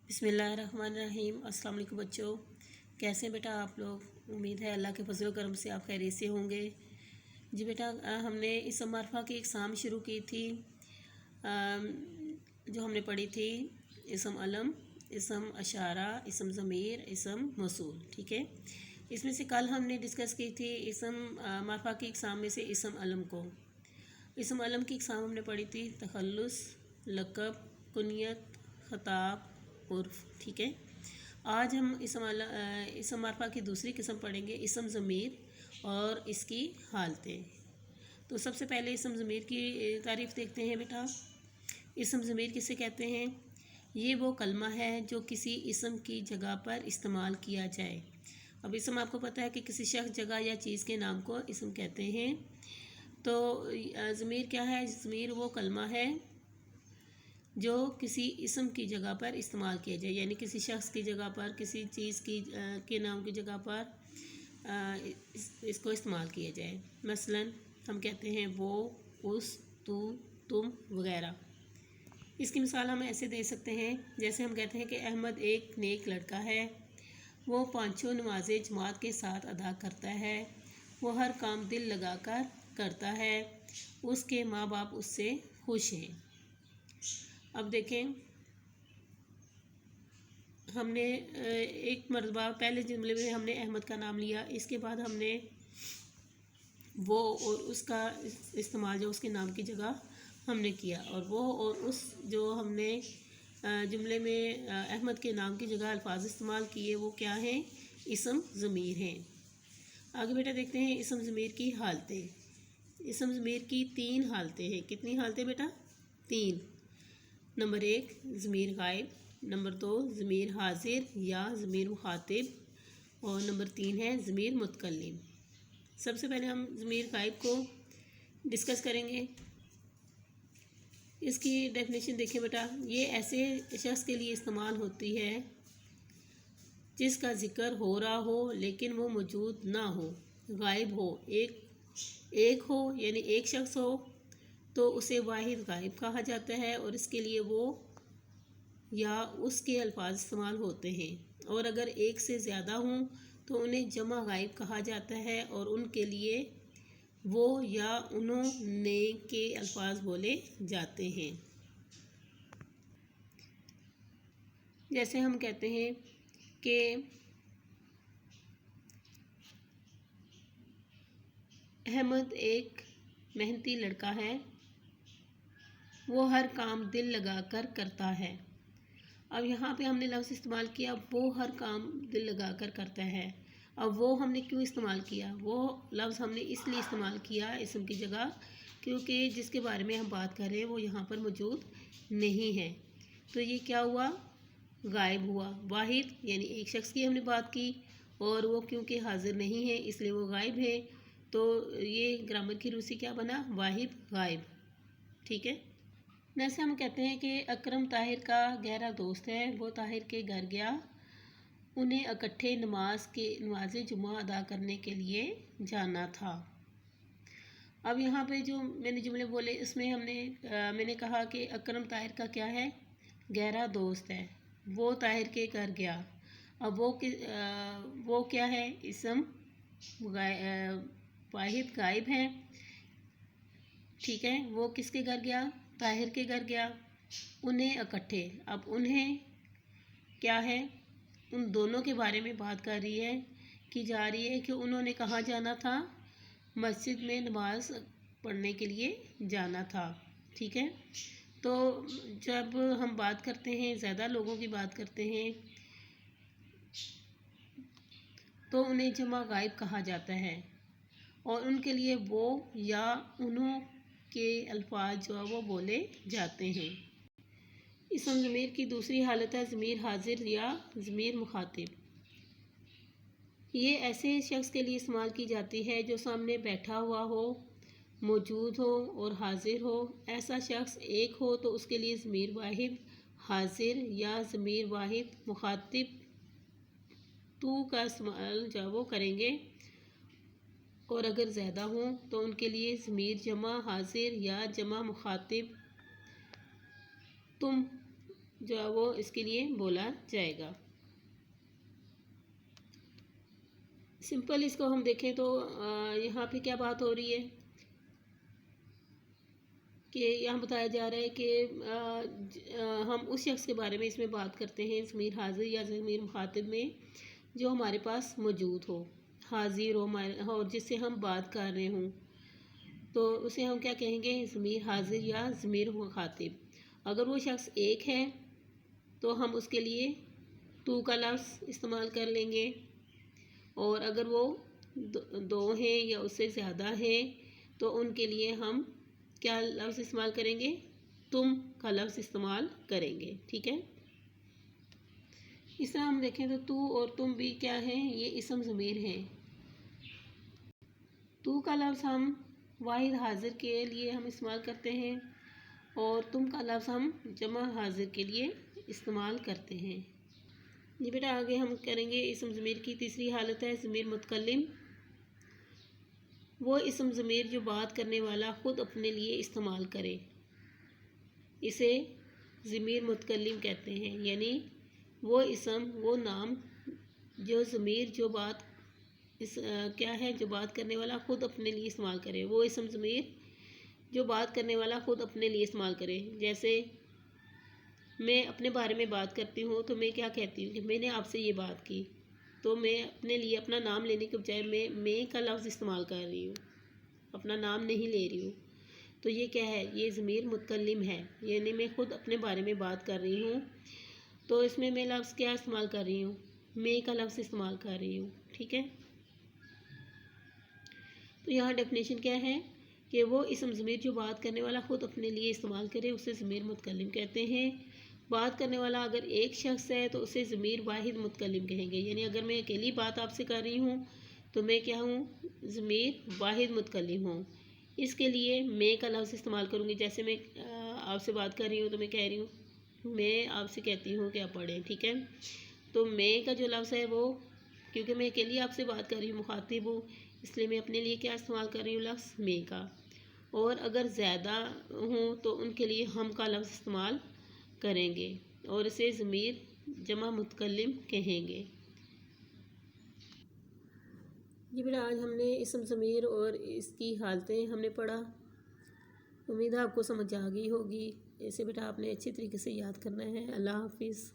बिस्मिल्लाहिर्रहमानिर्रहीम। अस्सलाम वालेकुम बच्चों, कैसे हैं बेटा आप लोग। उम्मीद है अल्लाह के फजल करम से आप खैरियत से होंगे। जी बेटा, हमने इसम मारफा की एग्ज़ाम शुरू की थी, जो हमने पढ़ी थी इसम अलम, इसम अशारा, इसम ज़मीर, इसम मौसूल। ठीक है, इसमें से कल हमने डिस्कस की थी इसम मारफा की एग्ज़ाम में से इसम अलम को। इसम अलम की एग्ज़ाम हमने पढ़ी थी तखल्लुस, लक़ब, कुनियत, ख़ताब, उर्फ़। ठीक है, आज हम इसम मारफा की दूसरी किस्म पढ़ेंगे, इसम ज़मीर और इसकी हालतें। तो सबसे पहले इसम ज़मीर की तारीफ़ देखते हैं बेटा। इसम ज़मीर किसे कहते हैं? ये वो कलमा है जो किसी इसम की जगह पर इस्तेमाल किया जाए। अब इसम आपको पता है कि किसी शख्स, जगह या चीज़ के नाम को इसम कहते हैं। तो ज़मीर क्या है? ज़मीर वो कलमा है जो किसी इसम की जगह पर इस्तेमाल किया जाए, यानी किसी शख्स की जगह पर, किसी चीज़ की के नाम की जगह पर इसको इस्तेमाल किया जाए। मसलन हम कहते हैं वो, उस, तू, तुम वगैरह। इसकी मिसाल हम ऐसे दे सकते हैं, जैसे हम कहते हैं कि अहमद एक नेक लड़का है, वो पाँचों नमाज़ें जमात के साथ अदा करता है, वो हर काम दिल लगाकर करता है, उसके माँ बाप उससे खुश हैं। अब देखें, हमने एक मरतबा पहले जुमले में हमने अहमद का नाम लिया, इसके बाद हमने वो और उसका इस्तेमाल जो उसके नाम की जगह हमने किया, और वो और उस जो हमने जुमले में अहमद के नाम की जगह अल्फाज इस्तेमाल किए, वो क्या हैं? इसम ज़मीर हैं। आगे बेटा देखते हैं इसम ज़मीर की हालतें। इसम ज़मीर की 3 हालतें हैं। कितनी हालतें बेटा? 3। नंबर 1 ज़मीर गायब, नंबर 2 ज़मीर हाजिर या ज़मीर मुखातिब, और नंबर 3 है ज़मीर मुतकल्लिम। सबसे पहले हम ज़मीर गायब को डिस्कस करेंगे। इसकी डेफिनेशन देखें बेटा। ये ऐसे शख्स के लिए इस्तेमाल होती है जिसका ज़िक्र हो रहा हो लेकिन वो मौजूद ना हो, गायब हो, एक हो, यानी एक शख्स हो तो उसे वाहिद गायब कहा जाता है, और इसके लिए वो या उसके अल्फाज इस्तेमाल होते हैं। और अगर एक से ज़्यादा हों तो उन्हें जमा गायब कहा जाता है, और उनके लिए वो या उन्होंने के अल्फाज बोले जाते हैं। जैसे हम कहते हैं कि अहमद एक मेहनती लड़का है, वो हर काम दिल लगाकर करता है। अब यहाँ पे हमने लफ्ज़ इस्तेमाल किया वो हर काम दिल लगाकर करता है। अब वो हमने क्यों इस्तेमाल किया? वो लफ्ज़ हमने इसलिए इस्तेमाल किया इसम की जगह क्योंकि जिसके बारे में हम बात कर रहे हैं वो यहाँ पर मौजूद नहीं है, तो ये क्या हुआ? गायब हुआ। वाहिद यानी एक शख्स की हमने बात की, और वो क्योंकि हाजिर नहीं है इसलिए वो गायब है, तो ये ग्रामर की रूह से क्या बना? वाहिद गायब। ठीक है, जैसे हम कहते हैं कि अकरम ताहिर का गहरा दोस्त है, वो ताहिर के घर गया, उन्हें इकट्ठे नमाज जुमा अदा करने के लिए जाना था। अब यहाँ पे जो मैंने जुमले बोले इसमें मैंने कहा कि अकरम ताहिर का क्या है? गहरा दोस्त है, वो ताहिर के घर गया। अब वो क्या है? इसम वाहिद गायब है। ठीक है, वो किसके घर गया? ताहिर के घर गया। उन्हें इकट्ठे, अब उन्हें क्या है? उन दोनों के बारे में बात कर रही है, की जा रही है कि उन्होंने कहाँ जाना था? मस्जिद में नमाज पढ़ने के लिए जाना था। ठीक है, तो जब हम बात करते हैं, ज़्यादा लोगों की बात करते हैं, तो उन्हें जमा गायब कहा जाता है, और उनके लिए वो या उन्हों के अल्फाज जो है वो बोले जाते हैं। इसम ज़मीर की दूसरी हालत है ज़मीर हाजिर या ज़मीर मुखातिब। ये ऐसे शख्स के लिए इस्तेमाल की जाती है जो सामने बैठा हुआ हो, मौजूद हो और हाजिर हो। ऐसा शख्स एक हो तो उसके लिए ज़मीर वाहिद हाजिर या ज़मीर वाहिद मुखातिब तू का इस्तेमाल जो वो करेंगे, और अगर ज़्यादा हो तो उनके लिए ज़मीर जमा हाजिर या जमा मुखातिब तुम जो है वो इसके लिए बोला जाएगा। सिंपल इसको हम देखें तो यहाँ पे क्या बात हो रही है कि यहाँ बताया जा रहा है कि हम उस शख्स के बारे में इसमें बात करते हैं ज़मीर हाजिर या ज़मीर मुखातिब में जो हमारे पास मौजूद हो, हाजिर हो और जिससे हम बात कर रहे हों, तो उसे हम क्या कहेंगे, ज़मीर हाजिर या ज़मीर मुखातिब। अगर वो शख्स एक है तो हम उसके लिए तू का लफ्ज़ इस्तेमाल कर लेंगे, और अगर वो दो हैं या उससे ज़्यादा हैं तो उनके लिए हम क्या लफ्ज़ इस्तेमाल करेंगे, तुम का लफ्ज़ इस्तेमाल करेंगे। ठीक है। इस तरह हम देखें तो तू और तुम भी क्या हैं, ये इसम ज़मीर हैं। तू का लफ्ज़ हम वाहिद हाजिर के लिए हम इस्तेमाल करते हैं और तुम का लफ्ज़ हम जमा हाजिर के लिए इस्तेमाल करते हैं। जी बेटा, आगे हम करेंगे इसम ज़मीर की तीसरी हालत है ज़मीर मुतकल्लिम। वो इसम ज़मीर जो बात करने वाला ख़ुद अपने लिए इस्तेमाल करे, इसे ज़मीर मुतकल्लिम कहते हैं। यानी वो इसम, वो नाम जो ज़मीर जो बात क्या है, जो बात करने वाला ख़ुद अपने लिए इस्तेमाल करे, वो इसम ज़मीर जो बात करने वाला ख़ुद अपने लिए इस्तेमाल करे। जैसे मैं अपने बारे में बात करती हूँ तो मैं क्या कहती हूँ कि मैंने आपसे ये बात की, तो मैं अपने लिए अपना नाम लेने के बजाय मैं का लफ्ज़ इस्तेमाल कर रही हूँ, अपना नाम नहीं ले रही हूँ। तो ये क्या है, ये ज़मीर मुतकल्लिम है, यानी मैं ख़ुद अपने बारे में बात कर रही हूँ, तो इसमें मैं लफ्ज़ क्या इस्तेमाल कर रही हूँ, मैं का लफ्ज़ इस्तेमाल कर रही हूँ। ठीक है। तो यहाँ डेफिनेशन क्या है कि वो इसम ज़मीर जो बात करने वाला ख़ुद अपने लिए इस्तेमाल करे उसे ज़मीर मुतकल्लिम कहते हैं। बात करने वाला अगर एक शख्स है तो उसे ज़मीर वाहिद मुतकल्लिम कहेंगे। यानी अगर मैं अकेली बात आपसे कर रही हूँ तो मैं क्या हूँ, ज़मीर वाहिद मुतकल्लिम हूँ। इसके लिए मैं का लफ्ज़ इस्तेमाल करूँगी। जैसे मैं आपसे बात कर रही हूँ तो मैं कह रही हूँ, मैं आपसे कहती हूँ कि आप पढ़ें। ठीक है। तो मैं का जो लफ्ज़ है वो, क्योंकि मैं अकेली आपसे बात कर रही हूँ, मुखातिब हूँ, इसलिए मैं अपने लिए क्या इस्तेमाल कर रही हूँ, लफ्ज़ मैं का। और अगर ज़्यादा हूँ तो उनके लिए हम का लफ्ज़ इस्तेमाल करेंगे और इसे ज़मीर जमा मुतकल्लिम कहेंगे। जी बेटा, आज हमने इसम ज़मीर और इसकी हालतें हमने पढ़ा। उम्मीद है आपको समझ आ गई होगी। ऐसे बेटा आपने अच्छे तरीके से याद करना है। अल्लाह हाफिज़।